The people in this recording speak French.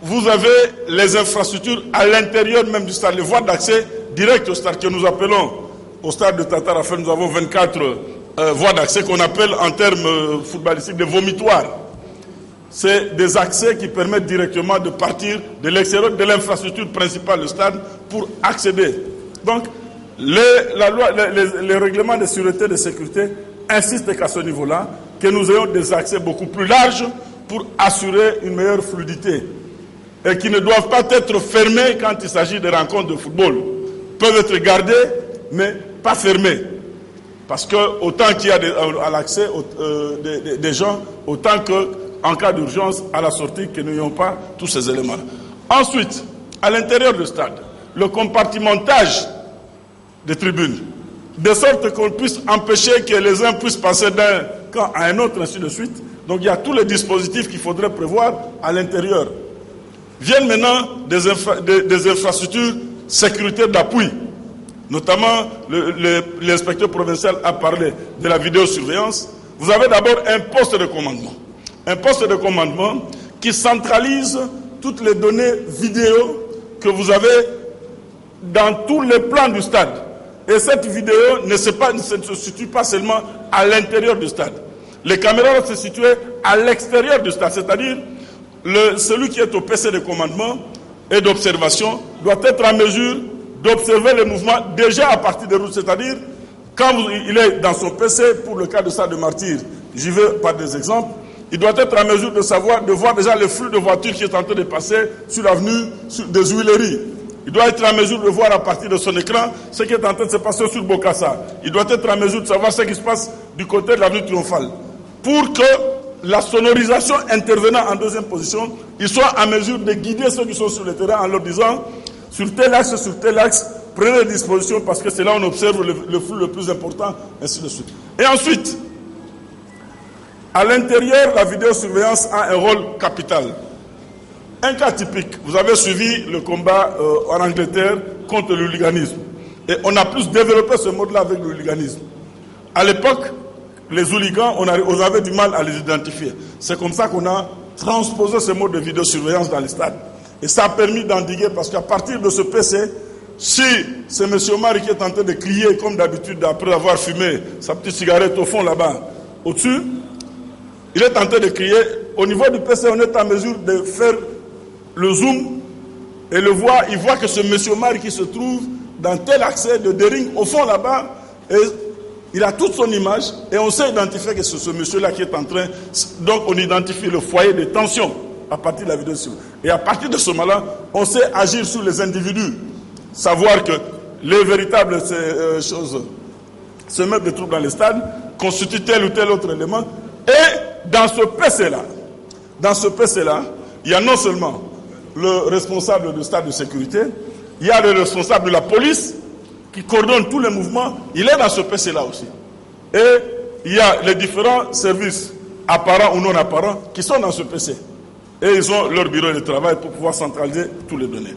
vous avez les infrastructures à l'intérieur même du stade, les voies d'accès direct au stade que nous appelons, au stade de Tata Raphaël, nous avons 24 voies d'accès qu'on appelle en termes footballistiques des vomitoires. C'est des accès qui permettent directement de partir de l'extérieur de l'infrastructure principale du stade pour accéder. Donc, les règlements de sûreté et de sécurité insistent qu'à ce niveau-là, que nous ayons des accès beaucoup plus larges pour assurer une meilleure fluidité et qui ne doivent pas être fermés quand il s'agit de rencontres de football. Ils peuvent être gardés, mais pas fermés. Parce que autant qu'il y a à l'accès des gens, autant qu'en cas d'urgence, à la sortie, que nous n'ayons pas tous ces éléments-là. Ensuite, à l'intérieur du stade, le compartimentage des tribunes, de sorte qu'on puisse empêcher que les uns puissent passer d'un camp à un autre, ainsi de suite. Donc il y a tous les dispositifs qu'il faudrait prévoir à l'intérieur. Viennent maintenant des infrastructures sécuritaires d'appui. Notamment, l'inspecteur provincial a parlé de la vidéosurveillance. Vous avez d'abord un poste de commandement. Un poste de commandement qui centralise toutes les données vidéo que vous avez dans tous les plans du stade. Et cette vidéo ne se situe pas seulement à l'intérieur du stade. Les caméras doivent se situer à l'extérieur du stade, c'est-à-dire celui qui est au PC de commandement et d'observation doit être en mesure d'observer les mouvements déjà à partir des routes, c'est-à-dire quand il est dans son PC, pour le cas de Stade de Martyrs, j'y vais par des exemples, il doit être en mesure de voir déjà le flux de voitures qui est en train de passer sur l'avenue des Huileries. Il doit être en mesure de voir à partir de son écran ce qui est en train de se passer sur Bokassa. Il doit être en mesure de savoir ce qui se passe du côté de l'avenue Triomphale. Pour que la sonorisation intervenant en deuxième position, il soit en mesure de guider ceux qui sont sur le terrain en leur disant sur tel axe, prenez les dispositions parce que c'est là où on observe le flux le plus important, ainsi de suite. Et ensuite, à l'intérieur, la vidéosurveillance a un rôle capital. Un cas typique, vous avez suivi le combat en Angleterre contre le hooliganisme. Et on a plus développé ce mode-là avec le hooliganisme. À l'époque, les hooligans, on avait du mal à les identifier. C'est comme ça qu'on a transposé ce mode de vidéosurveillance dans les stades. Et ça a permis d'endiguer, parce qu'à partir de ce PC, si c'est M. Omar qui est en train de crier, comme d'habitude, après avoir fumé sa petite cigarette au fond là-bas, au-dessus, il est en train de crier. Au niveau du PC, on est en mesure de faire le zoom et le voir. Il voit que ce M. Omar qui se trouve dans tel accès de Dering, au fond là-bas, et il a toute son image, et on sait identifier que c'est ce monsieur-là qui est en train. Donc on identifie le foyer de tension à partir de la vidéo. Et à partir de ce moment-là, on sait agir sur les individus. Savoir que les véritables semeurs de troubles dans les stades constituent tel ou tel autre élément. Et dans ce PC-là, il y a non seulement le responsable du stade de sécurité, il y a le responsable de la police qui coordonne tous les mouvements, il est dans ce PC-là aussi. Et il y a les différents services apparents ou non apparents qui sont dans ce PC. Et ils ont leur bureau de travail pour pouvoir centraliser toutes les données.